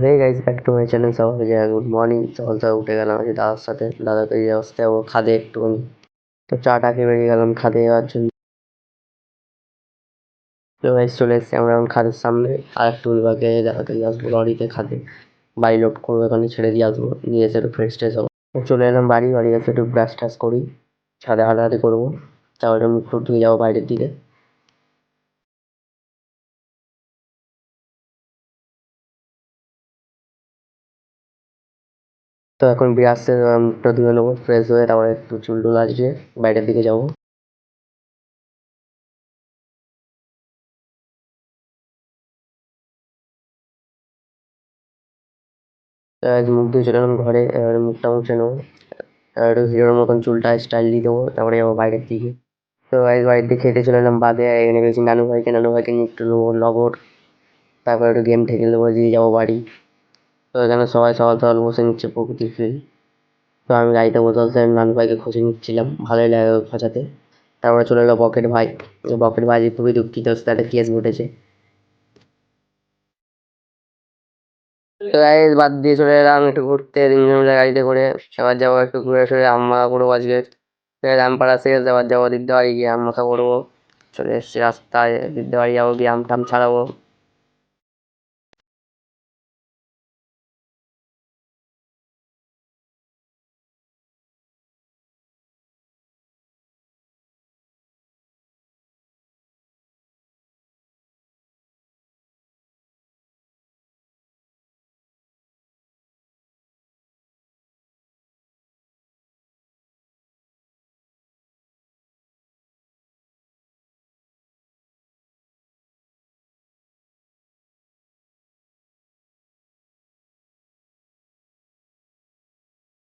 Hey guys, back to my channel. সবাইকে জানাই good morning. সকাল সকাল উঠে গেলাম আজকে দাদার সাথে। দাদা তো এই অবস্থায় ও খাদে একটুখানি, তো চাটা খেয়ে বেরিয়ে গেলাম খাদে যাওয়ার জন্য। তো গাইস চলে এসেছি আমরা এখন খাদের সামনে। আর একটু বাকে দাদাকে দিয়ে আসবো লরিতে খাদে, বাড়ি লোড করবো, এখানে ছেড়ে দিয়ে আসবো, নিয়ে এসে একটু ফ্রেশ ট্রেশ হবো। তো চলে এলাম বাড়ি এসে একটু ব্রাশ ট্রাশ করি, ছাদে হাঁটাহাঁটি করবো, তারপরে মুখ টুক ধুয়ে যাবো বাইরের দিকে। তো এখন আসছে, মুখটা ধুয়ে নেবো ফ্রেশ হয়ে, তারপরে একটু চুল টুল আসবে, বাইরের দিকে যাবো। মুখ ধুয়ে চলে এলাম ঘরে, এবারে মুখটা মুছে নেবো, আর একটু হিরোর মতন চুলটা স্টাইল দিয়ে দেবো, তারপরে যাবো বাইরের দিকে। তো গাইস বাড়ির দিকে খেতে চলে এলাম বাদে, আর এখানে গেছি নানু ভাইকে নিয়ে একটু নেবো নগর, তারপর একটু গেম ঠেকে দেবো, দিয়ে যাবো বাড়ি। তো এখানে সবাই সকাল সকাল বসে নিচ্ছে প্রকৃতির ফিল। তো আমি গাড়িতে বসে বসে নানু ভাইকে খুঁজে নিচ্ছিলাম, ভালোই লাগে ওকে খোঁজাতে। তারপরে চলে এলো বকেট ভাই। বকেট ভাই যে খুবই দুঃখিত, তার একটা কেস ঘটেছে। তো গাইস বাদ দিয়ে চলে এলাম একটু ঘুরতে, তিনজন মিলে গাড়িতে করে। এবার যাবো একটু ঘুরে টুরে আম মাখা করবো আজকে। রামপাড়া শেষ, এবার যাবো দিকদাবাড়ি গিয়ে আম মাখা করবো। চলে এসেছি রাস্তায়, দিকদাবাড়ি যাবো, গিয়ে আম টাম ছাড়াবো।